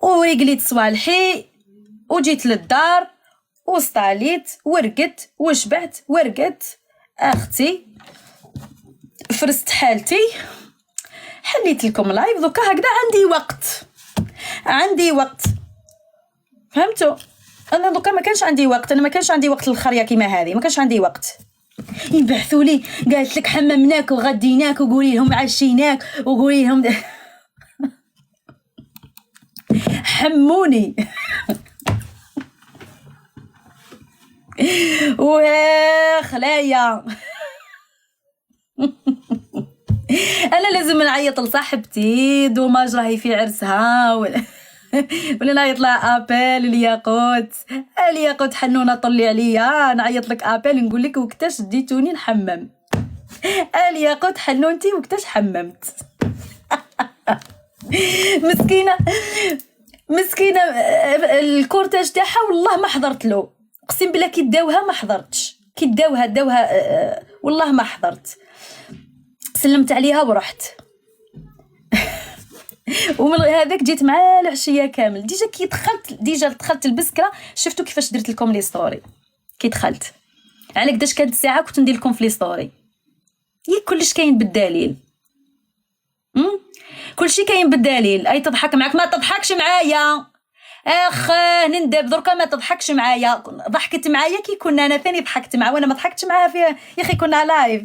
ورجليت صوالحي وجيت للدار وسطاليت ورقت وشبعت ورقت اختي فرست حالتي حليت لكم لايف دوكا هكذا عندي وقت فهمتوا. انا دوكا ما كانش عندي وقت، انا ما كانش عندي وقت للخريه كيما هذه، ما كانش عندي وقت. يبعثوا لي قالت لك حممناك وغديناك وقولي لهم عشيناك وقولي لهم حموني وخلايا انا لازم نعيط لصاحبتي دوماج راهي في عرسها ولا نعيط لها ابل الياقوت حنونه طلي عليا نعيط لك ابل نقول لك وقتاش ديتوني نحمم الياقوت حنونتي وقتاش حممت. مسكينه الكورتاج تاعها والله ما حضرت له، اقسم بالله كي داوها ما حضرتش، كي داوها والله ما حضرت، سلمت عليها ورحت. ومن هذاك جيت مع العشيه كامل ديجا دخلت البسكره. شفتوا كيفاش درت لكم لي ستوري كي دخلت على قداش كانت الساعه كنت ندير لكم في لي ستوري. كلش كاين بالدليل، كلشي كاين بالدليل. اي تضحك معك ما تضحكش معايا اخ نندب دركا ما تضحكش معايا. ضحكت معايا كي كنا انا ثاني ضحكت معاه وانا ما ضحكتش معاها في يا اخي كنا لايف.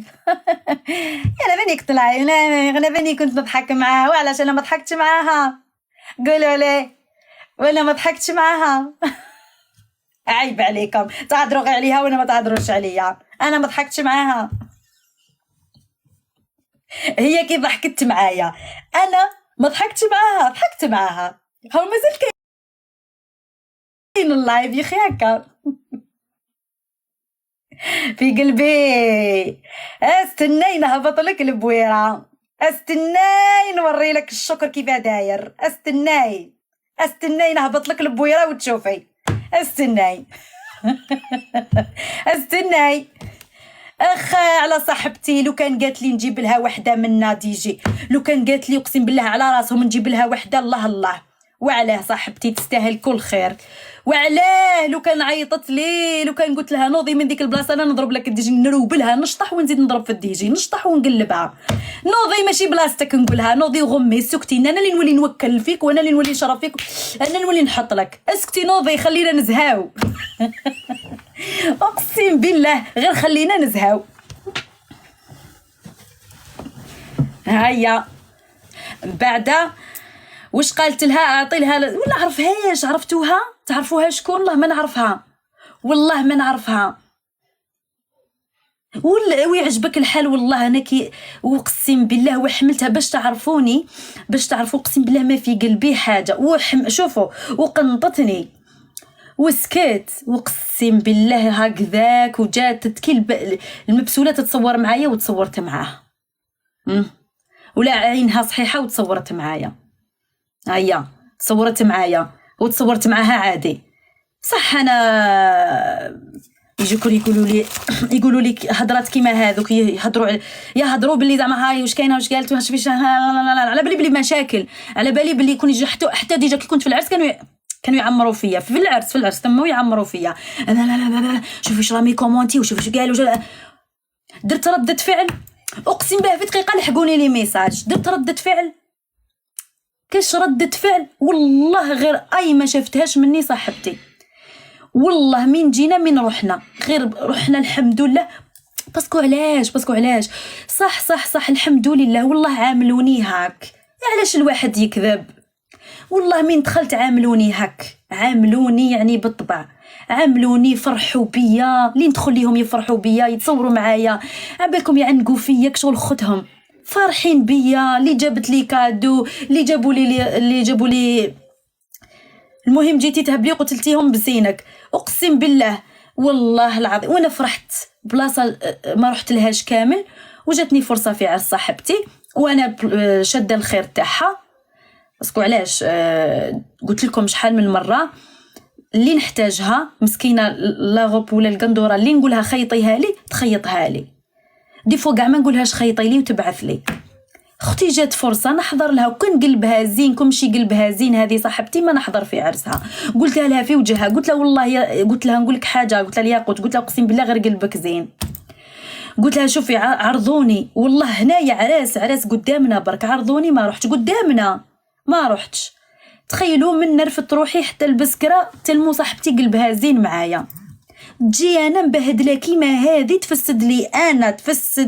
انا ثاني كنت لايف انا ثاني كنت نضحك معاها وعلاش انا ما ضحكتش معاها قولوا لي وانا ما ضحكتش معاها. عيب عليكم تهضروا غير عليها وانا ما تهضروش عليا. انا ما ضحكتش معاها هي كي ضحكت معايا انا ما ضحكتش معاها ضحكت معاها. هو مازال كاين اللايف يا اخي هكا في قلبي. استناي نهبط لك البويره، استناي نوري لك الشكر كيف داير، استناي نهبط لك البويره وتشوفي. استناي اخ على صاحبتي لو كان قالت لي نجيب لها وحده من ناديجي، لو كان قالت لي اقسم بالله على راسهم نجيب لها وحده الله وعلاه صاحبتي تستاهل كل خير. وعلاه لو كان عيطت لي لو كان قلت لها نوضي من ديك البلاصه انا نضرب لك الديجي نروبلها نشطح ونزيد نضرب في الديجي نشطح ونقلبها. نوضي ماشي بلاصتك نقولها نوضي وغمي سكتي انا اللي نولي نوكل فيك وانا اللي نولي نشرب فيك انا نولي نحط لك. اسكتي نوضي خلينا نزهاو. اقسم بالله غير خلينا نزهاو. هيا بعدا واش قالت لها اعطي لها ولا عرفهاش عرفتوها تعرفوها شكون؟ والله ما نعرفها ولا ويعجبك الحال والله انا كي اقسم بالله وحملتها باش تعرفوني باش تعرفوا اقسم بالله ما في قلبي حاجه شوفوا وقنطتني وسكت واقسم بالله هكذاك وجات تتكل المبسوله تتصور معايا وتصورت معاها ولا عينها صحيحه وتصورت معايا. هيا تصورت معايا وتصورت معاها عادي صح. انا يجيكم يقولوا لي هضرات كيما هذوك يهضروا باللي زعما هاي واش كاينه واش قالت واش فيش على بالي بلي مشاكل على بالي بلي يكون يجي حتى ديجا كي كنت في العرس كانوا يعمروا فيا في العرس تما يعمروا فيا. لا شوفي واش رامي كومونتي وشوفي واش قالوا درت ردة فعل اقسم بالله في دقيقه لحقوني لي ميساج درت ردة فعل كاش ردة فعل والله غير اي ما شفتهاش مني صاحبتي والله من جينا من رحنا غير رحنا الحمد لله باسكو علاش صح الحمد لله والله عاملوني هاك. علاش الواحد يكذب؟ والله من دخلت عاملوني هاك عاملوني يعني بالطبع عاملوني فرحوا بيا لين ندخل ليهم يفرحوا بيا يتصوروا معايا عبالكم يعنقوا فيا كشغل خدهم فرحين بيا اللي جابت لي كادو اللي جابوا لي المهم جيتي تهبلي قتلتيهم بزينك اقسم بالله والله العظيم. وانا فرحت بلاصه ما رحت لهاش كامل وجاتني فرصه في عرس صاحبتي وانا شاده الخير تاعها باسكو علاش قلت لكم شحال من مره اللي نحتاجها مسكينه لاغوب ولا القندوره اللي نقولها خيطيها لي تخيطها لي دي فوق كاع ما نقولهاش خيطي لي وتبعث لي اختي جات فرصه نحضر لها، وكان قلبها زين كون ماشي قلبها زين هذه صاحبتي ما نحضر في عرسها. قلتها لها في وجهها، قلت لها والله قلت لها نقول لك حاجه، قلت لها ياقوت، قلت لها اقسم بالله غير قلبك زين. قلت لها شوفي عرضوني والله هنايا عراس قدامنا برك، عرضوني ما رحتش، قدامنا ما رحتش. تخيلوا من نرفت روحي حتى البسكره تلمو صاحبتي قلبها زين معايا، تجي انا مبهدله كيما هذه تفسد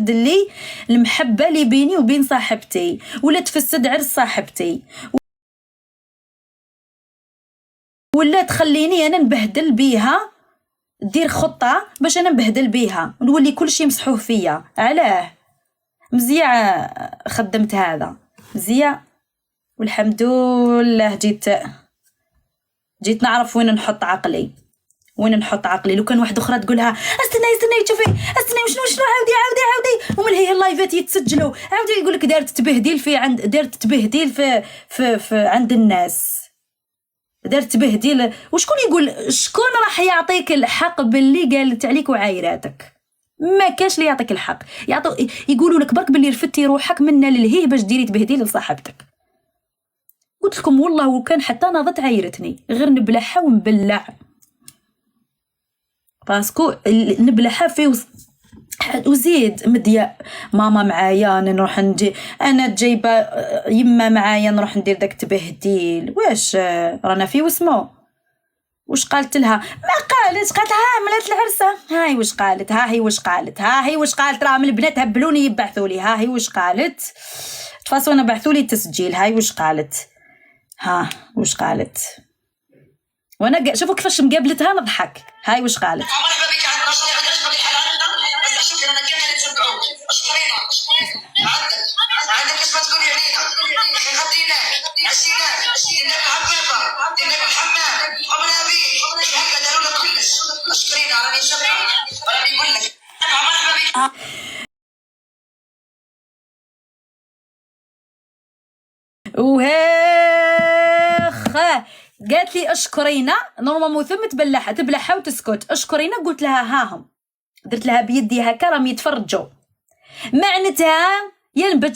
لي المحبه اللي بيني وبين صاحبتي، ولا تفسد عرس صاحبتي، ولا تخليني انا نبهدل بيها، دير خطه باش انا نبهدل بيها ونولي كلشي مسحوه فيا. علاه؟ مزيان خدمت هذا مزيان، والحمد لله جيت نعرف وين نحط عقلي. لو كان واحد اخرى تقولها استني شوفي استني شنو عاودي ومن هي اللايفات يتسجلوا، عاودي يقولك دارت تبهديل في عند الناس، دارت تبهديل. وشكون يقول شكون راح يعطيك الحق باللي قالت عليك وعايراتك؟ ما كاش اللي يعطيك الحق، يقولوا لك برك باللي رفدتي روحك منا للهيه باش ديري تبهديل لصاحبتك. قلت لكم والله وكان حتى ناضت عايرتني غير نبلعها ونبلع، باسكو نبلعها في وزيد مديا ماما معايا نروح نجي انا جايبه يما معايا نروح ندير داك تبهديل. واش رانا في وسمو؟ واش قالت لها؟ ما قالت ها ملات العرسه، هاي واش قالت راهم البنات هبلوني يبعثوا لي، هاي واش قالت تفاصونا بعثوا لي التسجيل، هاي واش قالت وانا شوفوا كيفاش مقابلتها نضحك. هاي واش قالت؟ عندك اش تقولي علينا؟ غدينا عشينا دينا الحمامه دينا الحمام قمنا بيه هكا داروا لنا كلش. اشكرينا راني شكرا راني نقول لك مرحبا بك. وهاخ قالت لي اشكرينا نورمالمون ثم تبلعها وتسكت. اشكرينا قلت لها هاهم، درت لها بيدي هكا راهم يتفرجوا، معناتها يا نبت